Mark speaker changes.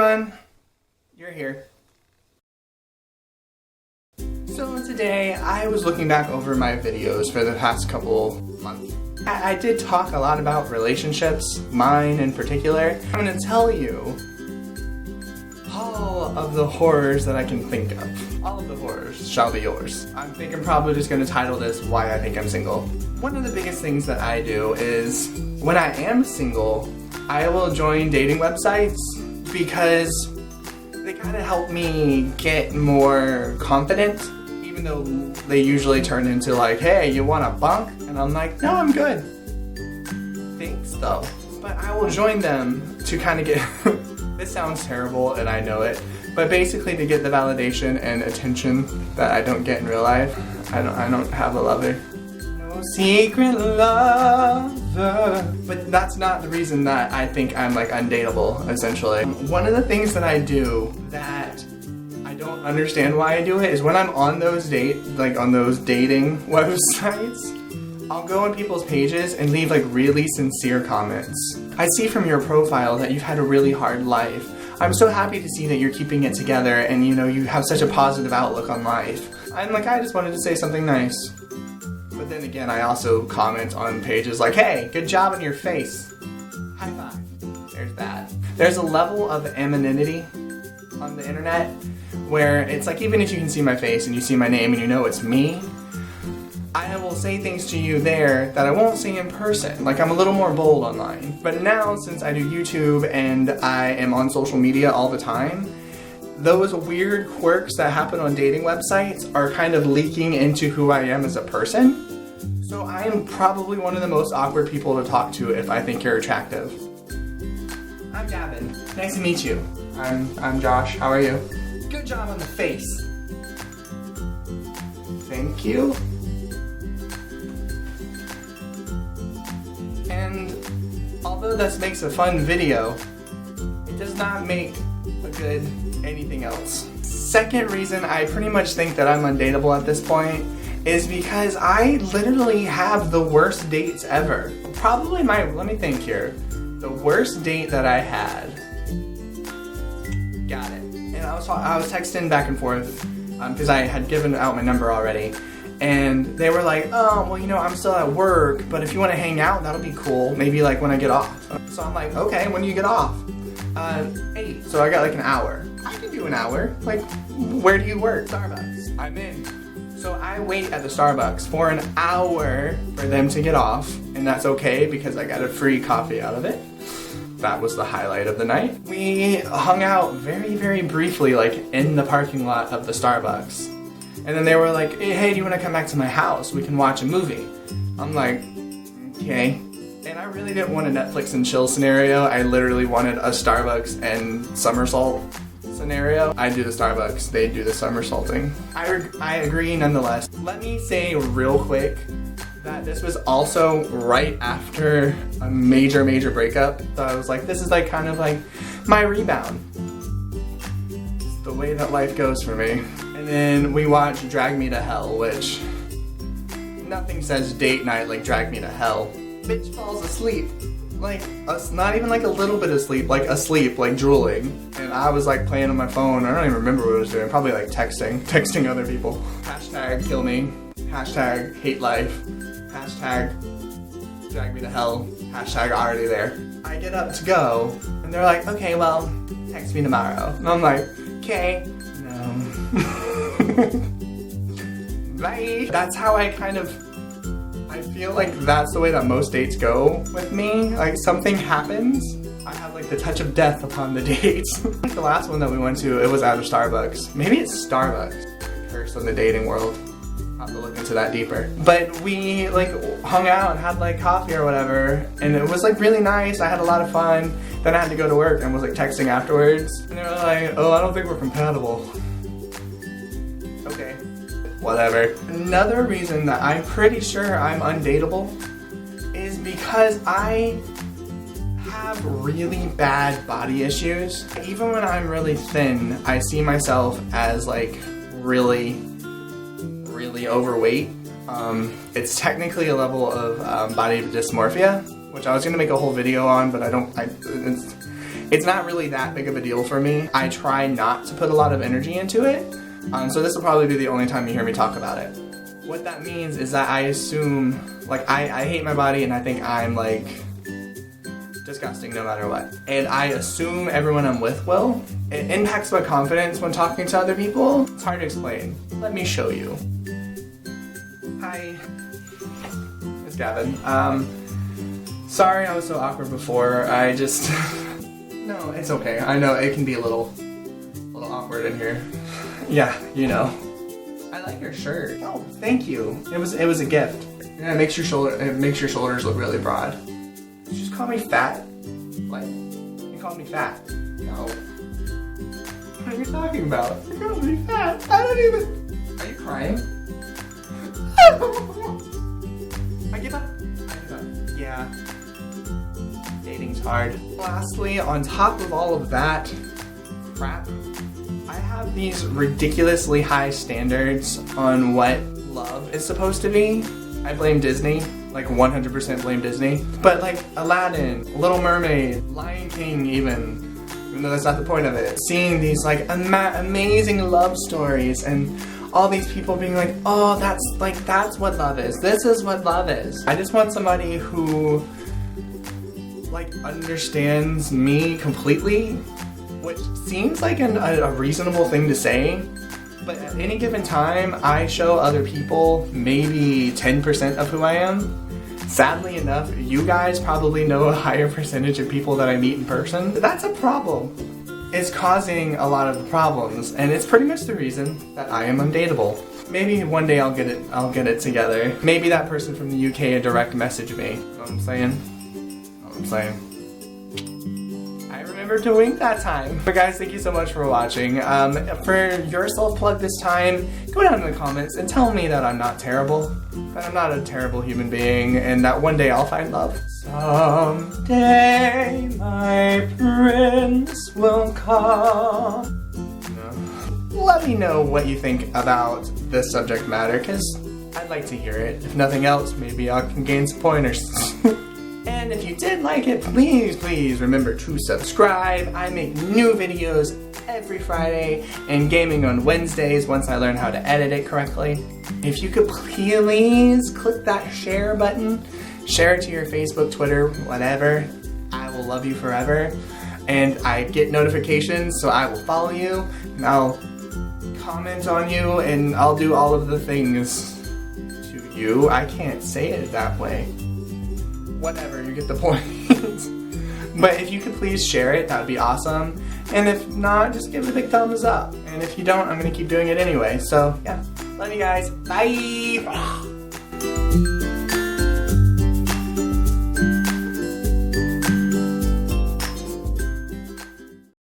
Speaker 1: everyone, you're here. So today I was looking back over my videos for the past couple months. I did talk a lot about relationships, mine in particular. I'm going to tell you all of the horrors that I can think of. All of the horrors shall be yours. I think I'm probably just going to title this Why I Think I'm Single. One of the biggest things that I do is when I am single, I will join dating websites because they kind of help me get more confident, even though they usually turn into like, hey, you want a bunk? And I'm like, no, I'm good. Thanks though. But I will join them to kind of get, this sounds terrible and I know it, but basically to get the validation and attention that I don't get in real life. I don't have a lover. No secret lover. But that's not the reason that I think I'm like undateable, essentially. One of the things that I do that I don't understand why I do it is when I'm on those dating websites, I'll go on people's pages and leave like really sincere comments. I see from your profile that you've had a really hard life. I'm so happy to see that you're keeping it together and you know you have such a positive outlook on life. I'm like, I just wanted to say something nice. But then again, I also comment on pages like, hey, good job on your face. High five. There's that. There's a level of anonymity on the internet where it's like, even if you can see my face and you see my name and you know it's me, I will say things to you there that I won't say in person. Like, I'm a little more bold online. But now, since I do YouTube and I am on social media all the time, those weird quirks that happen on dating websites are kind of leaking into who I am as a person. So I am probably one of the most awkward people to talk to if I think you're attractive. I'm Gavin. Nice to meet you. I'm Josh. How are you? Good job on the face. Thank you. And although this makes a fun video, it does not make a good anything else. Second reason I pretty much think that I'm undateable at this point is because I literally have the worst dates ever. Probably let me think here. The worst date that I had. Got it. And I was texting back and forth because I had given out my number already. And they were like, oh, well, you know, I'm still at work, but if you want to hang out, that'll be cool. Maybe like when I get off. So I'm like, okay, when do you get off? 8. So I got like an hour. I can do an hour. Like, where do you work? Starbucks. I'm in. So I wait at the Starbucks for an hour for them to get off, and that's okay because I got a free coffee out of it. That was the highlight of the night. We hung out very, very briefly, like in the parking lot of the Starbucks. And then they were like, hey, do you want to come back to my house? We can watch a movie. I'm like, okay. And I really didn't want a Netflix and chill scenario. I literally wanted a Starbucks and somersault scenario. I do the Starbucks, they do the somersaulting. I agree nonetheless. Let me say real quick that this was also right after a major, major breakup. So I was like, this is like kind of like my rebound. It's the way that life goes for me. And then we watched Drag Me to Hell, which nothing says date night like Drag Me to Hell. Bitch falls asleep. Like, not even like a little bit of sleep, like asleep, like drooling. And I was like playing on my phone. I don't even remember what I was doing. Probably like texting other people. Hashtag kill me. Hashtag hate life. Hashtag drag me to hell. Hashtag already there. I get up to go, and they're like, okay, well, text me tomorrow. And I'm like, okay. No. Bye. That's how I feel like that's the way that most dates go with me. Like, something happens, I have like the touch of death upon the dates. Like the last one that we went to, it was at a Starbucks. Maybe it's Starbucks. Curse on the dating world. I'll have to look into that deeper. But we like hung out and had like coffee or whatever, and it was like really nice. I had a lot of fun. Then I had to go to work and was like texting afterwards. And they were like, oh, I don't think we're compatible. Okay. Whatever. Another reason that I'm pretty sure I'm undateable is because I have really bad body issues. Even when I'm really thin, I see myself as like really overweight. It's technically a level of body dysmorphia, which I was gonna make a whole video on, but It's not really that big of a deal for me. I try not to put a lot of energy into it, so this will probably be the only time you hear me talk about it. What that means is that I assume, like, I hate my body and I think I'm, like, disgusting no matter what. And I assume everyone I'm with will. It impacts my confidence when talking to other people. It's hard to explain. Let me show you. Hi. It's Gavin. Sorry I was so awkward before. I just... No, it's okay. I know it can be a little awkward in here. Yeah, you know. I like your shirt. Oh, thank you. It was a gift. Yeah, it makes your shoulders look really broad. Did you just call me fat? What? You called me fat? No. What are you talking about? You called me fat. I don't even. Are you crying? I give up. Yeah. Dating's hard. Lastly, on top of all of that crap, I have these ridiculously high standards on what love is supposed to be. I blame Disney, like 100% blame Disney. But like Aladdin, Little Mermaid, Lion King even though that's not the point of it. Seeing these like amazing love stories and all these people being like, oh, that's what love is. This is what love is. I just want somebody who like understands me completely, which seems like a reasonable thing to say, but at any given time I show other people maybe 10% of who I am. Sadly enough, you guys probably know a higher percentage of people that I meet in person. That's a problem. It's causing a lot of the problems, and it's pretty much the reason that I am undateable. Maybe one day I'll get it together. Maybe that person from the UK will direct message me. You know what I'm saying? I remember to wink that time. But guys, thank you so much for watching. For your self-plug this time, go down in the comments and tell me that I'm not terrible. That I'm not a terrible human being, and that one day I'll find love. Someday my prince will come. Let me know what you think about this subject matter, because I'd like to hear it. If nothing else, maybe I can gain some pointers. And if you did like it, please remember to subscribe. I make new videos every Friday and gaming on Wednesdays once I learn how to edit it correctly. If you could please click that share button, share it to your Facebook, Twitter, whatever. I will love you forever. And I get notifications, so I will follow you, and I'll comment on you, and I'll do all of the things to you. I can't say it that way. Whatever, you get the point. But if you could please share it, that would be awesome. And if not, just give it a big thumbs up. And if you don't, I'm going to keep doing it anyway. So, yeah. Love you guys. Bye!